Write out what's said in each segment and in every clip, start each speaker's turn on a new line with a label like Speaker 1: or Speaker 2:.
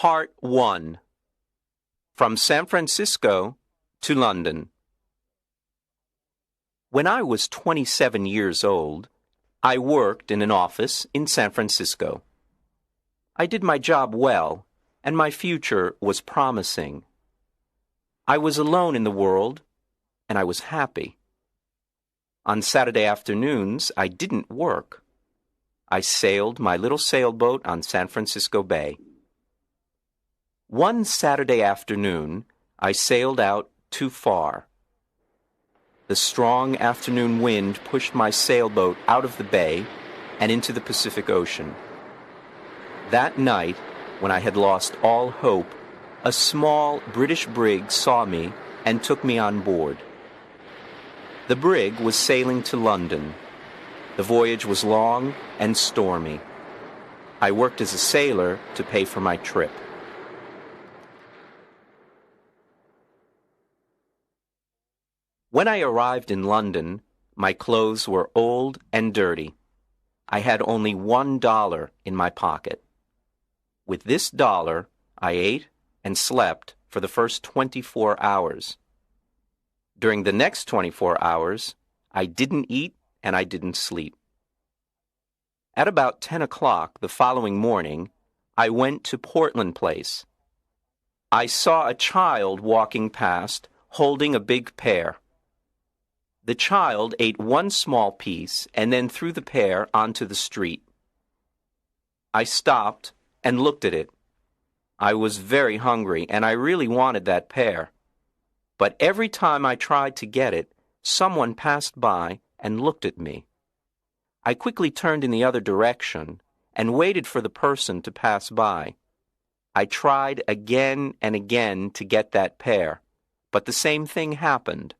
Speaker 1: Part 1. From San Francisco to London. When I was 27 years old, I worked in an office in San Francisco. I did my job well, and my future was promising. I was alone in the world, and I was happy. On Saturday afternoons, I didn't work. I sailed my little sailboat on San Francisco Bay. One Saturday afternoon, I sailed out too far. The strong afternoon wind pushed my sailboat out of the bay and into the Pacific Ocean. That night, when I had lost all hope, a small British brig saw me and took me on board. The brig was sailing to London. The voyage was long and stormy. I worked as a sailor to pay for my trip. When I arrived in London, my clothes were old and dirty. I had only $1 in my pocket. With this dollar, I ate and slept for the first 24 hours. During the next 24 hours, I didn't eat and I didn't sleep. At about 10 o'clock the following morning, I went to Portland Place. I saw a child walking past holding a big pear. The child ate one small piece and then threw the pear onto the street. I stopped and looked at it. I was very hungry and I really wanted that pear. But every time I tried to get it, someone passed by and looked at me. I quickly turned in the other direction and waited for the person to pass by. I tried again and again to get that pear, but the same thing happened.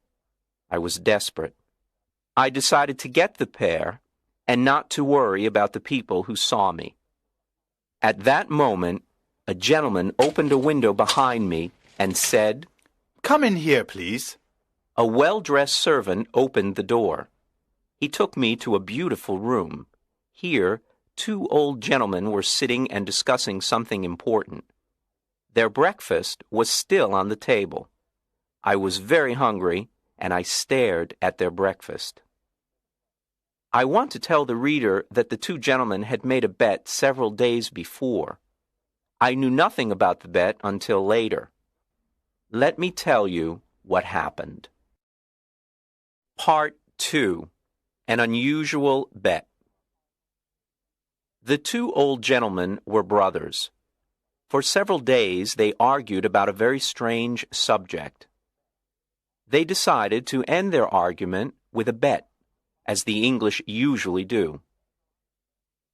Speaker 1: I was desperate. I decided to get the pear and not to worry about the people who saw me. At that moment, a gentleman opened a window behind me and said,
Speaker 2: "Come in here, please."
Speaker 1: A well-dressed servant opened the door. He took me to a beautiful room. Here, two old gentlemen were sitting and discussing something important. Their breakfast was still on the table. I was very hungry, and I stared at their breakfast. I want to tell the reader that the two gentlemen had made a bet several days before. I knew nothing about the bet until later. Let me tell you what happened. Part 2. An Unusual Bet. The two old gentlemen were brothers. For several days they argued about a very strange subject. They decided to end their argument with a bet, as the English usually do.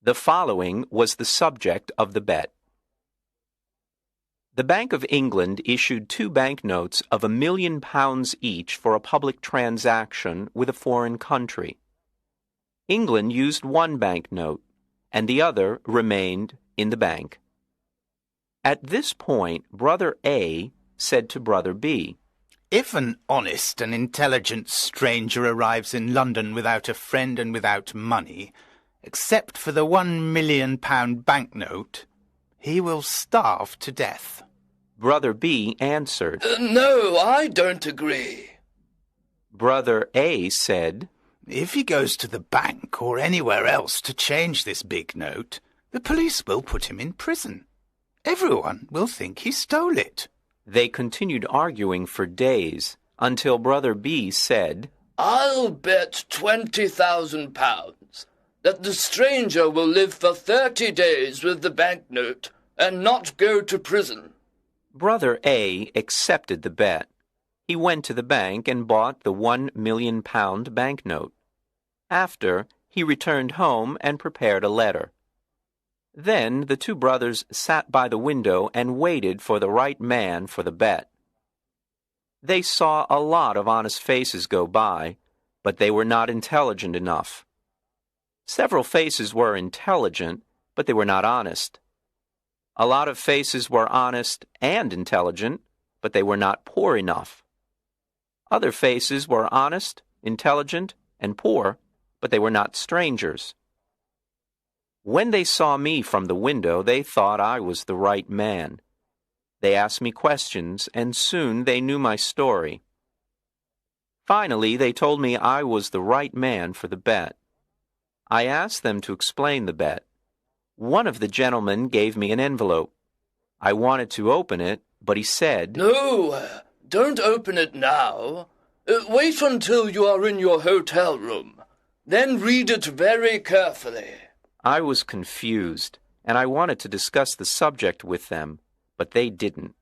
Speaker 1: The following was the subject of the bet. The Bank of England issued 2 banknotes of £1 million each for a public transaction with a foreign country. England used one banknote, and the other remained in the bank. At this point, Brother A said to Brother B,
Speaker 2: "If an honest and intelligent stranger arrives in London without a friend and without money, except for the £1 million banknote, he will starve to death."
Speaker 1: Brother B answered,
Speaker 3: No, I don't agree.
Speaker 1: Brother A said,
Speaker 2: "If he goes to the bank or anywhere else to change this big note, the police will put him in prison. Everyone will think he stole it."
Speaker 1: They continued arguing for days until Brother B said,
Speaker 3: I'll bet £20,000 that the stranger will live for 30 days with the banknote and not go to prison.
Speaker 1: Brother A accepted the bet. He went to the bank and bought the £1 million banknote. After, he returned home and prepared a letter. Then the two brothers sat by the window and waited for the right man for the bet. They saw a lot of honest faces go by, but they were not intelligent enough. Several faces were intelligent, but they were not honest. A lot of faces were honest and intelligent, but they were not poor enough. Other faces were honest, intelligent, and poor, but they were not strangers. When they saw me from the window, they thought I was the right man, They asked me questions, and soon they knew my story. Finally, they told me I was the right man for the bet. I asked them to explain the bet. One of the gentlemen gave me an envelope. I wanted to open it, but he said,
Speaker 3: "No, don't open it now. Wait until you are in your hotel room. Then read it very carefully."
Speaker 1: I was confused, and I wanted to discuss the subject with them, but they didn't.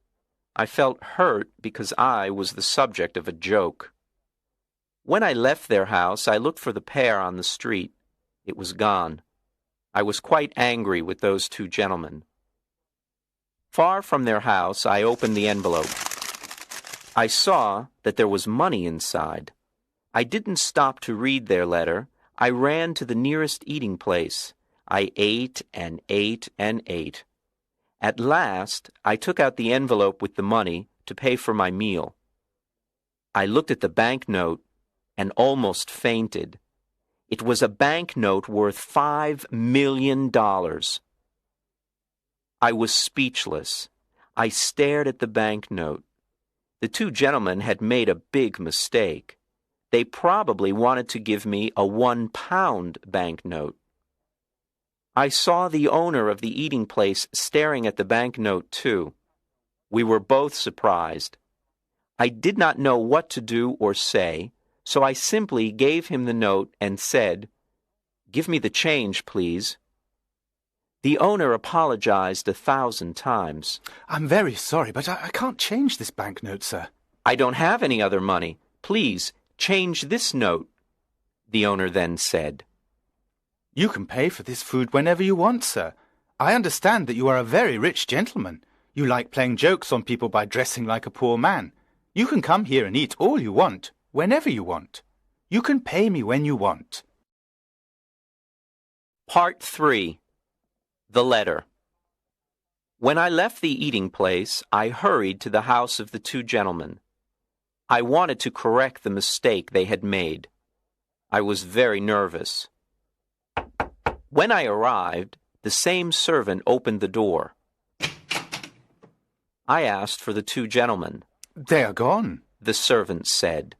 Speaker 1: I felt hurt because I was the subject of a joke. When I left their house, I looked for the pair on the street. It was gone. I was quite angry with those two gentlemen. Far from their house, I opened the envelope. I saw that there was money inside. I didn't stop to read their letter. I ran to the nearest eating place. I ate and ate and ate. At last, I took out the envelope with the money to pay for my meal. I looked at the banknote and almost fainted. It was a banknote worth $5 million. I was speechless. I stared at the banknote. The two gentlemen had made a big mistake. They probably wanted to give me a 1-pound banknote. I saw the owner of the eating place staring at the banknote too. We were both surprised. I did not know what to do or say, so I simply gave him the note and said, "Give me the change, please." The owner apologized 1,000 times.
Speaker 2: "I'm very sorry, but I can't change this banknote, sir."
Speaker 1: "I don't have any other money. Please, change this note," the owner then said.
Speaker 2: "You can pay for this food whenever you want, sir. I understand that you are a very rich gentleman. You like playing jokes on people by dressing like a poor man. You can come here and eat all you want, whenever you want. You can pay me when you want."
Speaker 1: Part 3. The Letter. When I left the eating place, I hurried to the house of the two gentlemen. I wanted to correct the mistake they had made. I was very nervous. When I arrived, the same servant opened the door. I asked for the two gentlemen.
Speaker 2: "They are gone,"
Speaker 1: the servant said.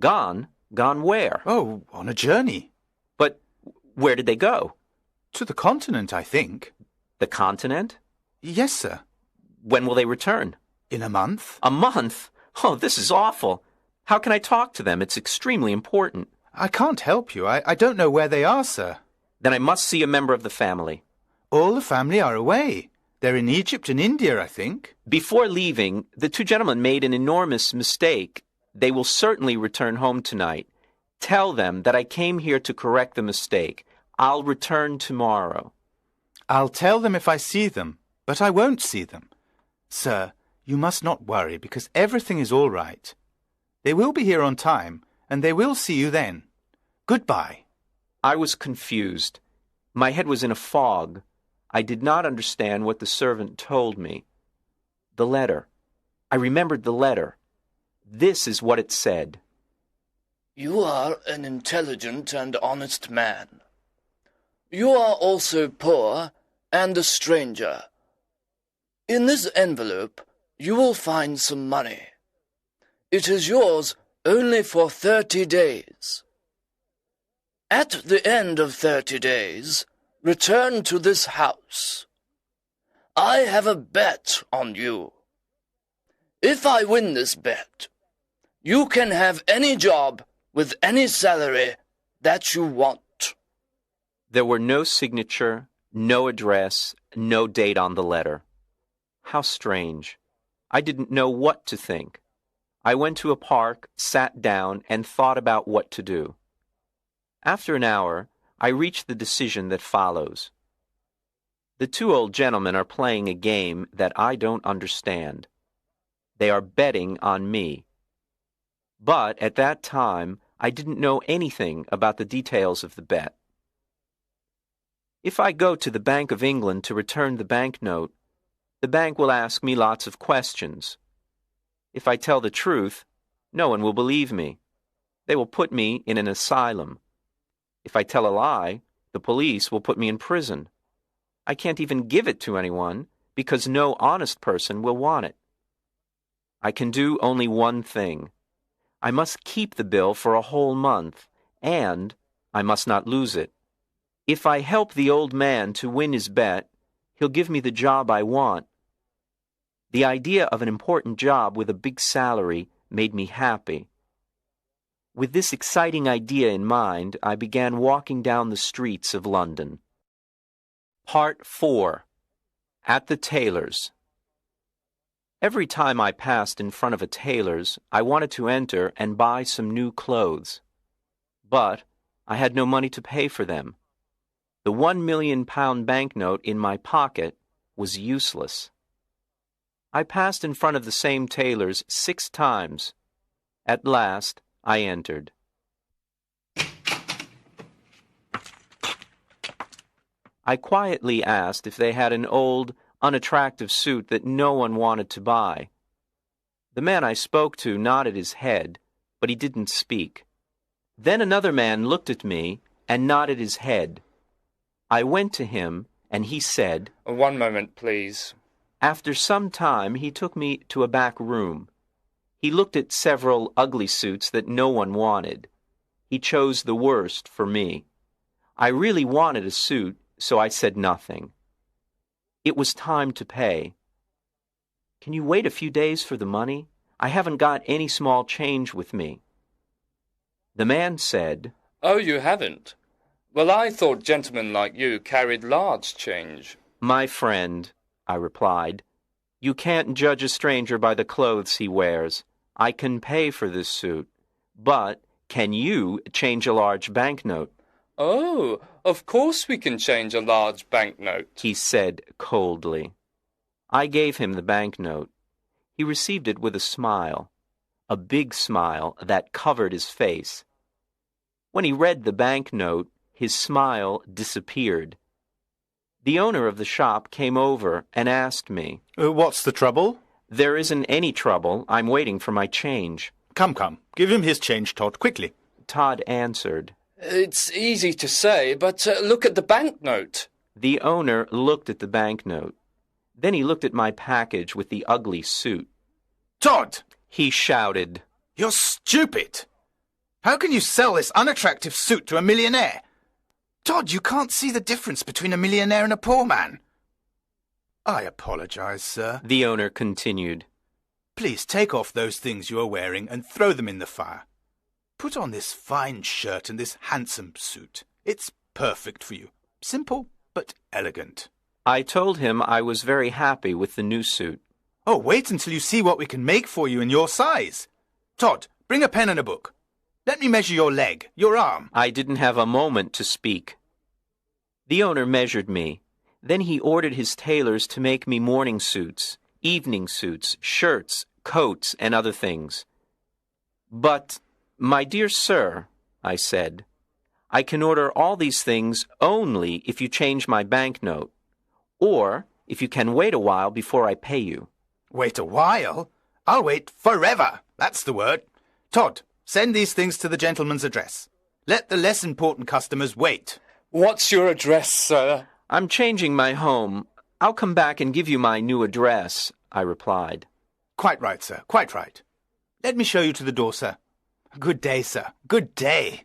Speaker 1: "Gone? Gone where?"
Speaker 2: "Oh, on a journey."
Speaker 1: "But where did they go?"
Speaker 2: "To the continent, I think."
Speaker 1: "The continent?"
Speaker 2: "Yes, sir."
Speaker 1: "When will they return?"
Speaker 2: "In a month."
Speaker 1: "A month? Oh, this is awful. How can I talk to them? It's extremely important."
Speaker 2: "I can't help you. I don't know where they are, sir."
Speaker 1: "Then I must see a member of the family."
Speaker 2: "All the family are away. They're in Egypt and India, I think."
Speaker 1: Before leaving, the two gentlemen made an enormous mistake. They will certainly return home tonight. Tell them that I came here to correct the mistake. I'll return tomorrow."
Speaker 2: "I'll tell them if I see them, but I won't see them. Sir, you must not worry, because everything is all right. They will be here on time, and they will see you then. Goodbye."
Speaker 1: I was confused. My head was in a fog. I did not understand what the servant told me. The letter. I remembered the letter. This is what it said.
Speaker 3: "You are an intelligent and honest man. You are also poor and a stranger. In this envelope you will find some money. It is yours only for 30 days. At the end of 30 days, return to this house. I have a bet on you. If I win this bet, you can have any job with any salary that you want."
Speaker 1: There were no signature, no address, no date on the letter. How strange. I didn't know what to think. I went to a park, sat down, and thought about what to do. After an hour, I reached the decision that follows. The two old gentlemen are playing a game that I don't understand. They are betting on me. But at that time, I didn't know anything about the details of the bet. If I go to the Bank of England to return the banknote, the bank will ask me lots of questions. If I tell the truth, no one will believe me. They will put me in an asylum. If I tell a lie, the police will put me in prison. I can't even give it to anyone because no honest person will want it. I can do only one thing. I must keep the bill for a whole month, and I must not lose it. If I help the old man to win his bet, he'll give me the job I want. The idea of an important job with a big salary made me happy. With this exciting idea in mind, I began walking down the streets of London. Part 4. At the tailor's. Every time I passed in front of a tailor's, I wanted to enter and buy some new clothes. But I had no money to pay for them. The £1 million banknote in my pocket was useless. I passed in front of the same tailor's 6 times. At last, I entered. I quietly asked if they had an old, unattractive suit that no one wanted to buy. The man I spoke to nodded his head, but he didn't speak. Then another man looked at me and nodded his head. I went to him, and he said,
Speaker 3: "One moment, please."
Speaker 1: After some time, he took me to a back room. He looked at several ugly suits that no one wanted. He chose the worst for me. I really wanted a suit, so I said nothing. It was time to pay. "Can you wait a few days for the money? I haven't got any small change with me." The man said,
Speaker 3: "Oh, you haven't? Well, I thought gentlemen like you carried large change."
Speaker 1: "My friend," I replied, "you can't judge a stranger by the clothes he wears. I can pay for this suit, but can you change a large banknote?"
Speaker 3: "Oh, of course we can change a large banknote,"
Speaker 1: he said coldly. I gave him the banknote. He received it with a smile, a big smile that covered his face. When he read the banknote, his smile disappeared. The owner of the shop came over and asked me,
Speaker 2: What's the trouble?
Speaker 1: "There isn't any trouble. I'm waiting for my change."
Speaker 2: Come, give him his change, Todd, quickly.
Speaker 1: Todd answered.
Speaker 3: "It's easy to say, but look at the banknote."
Speaker 1: The owner looked at the banknote. Then he looked at my package with the ugly suit.
Speaker 2: Todd!
Speaker 1: He shouted.
Speaker 2: You're stupid! How can you sell this unattractive suit to a millionaire? Todd, you can't see the difference between a millionaire and a poor man. I apologize, sir.
Speaker 1: The owner continued.
Speaker 2: Please take off those things you are wearing and throw them in the fire. Put on this fine shirt and this handsome suit. It's perfect for you. Simple, but elegant.
Speaker 1: I told him I was very happy with the new suit.
Speaker 2: Oh, wait until you see what we can make for you in your size. Todd, bring a pen and a book. Let me measure your leg, your arm.
Speaker 1: I didn't have a moment to speak. The owner measured me. Then he ordered his tailors to make me morning suits, evening suits, shirts, coats, and other things. "But, my dear sir," I said, "I can order all these things only if you change my banknote, or if you can wait a while before I pay you."
Speaker 2: Wait a while? I'll wait forever. That's the word. Todd, send these things to the gentleman's address. Let the less important customers wait.
Speaker 3: "What's your address, sir?"
Speaker 1: "I'm changing my home. I'll come back and give you my new address," I replied.
Speaker 2: Quite right, sir, quite right. Let me show you to the door, sir. Good day, sir. Good day.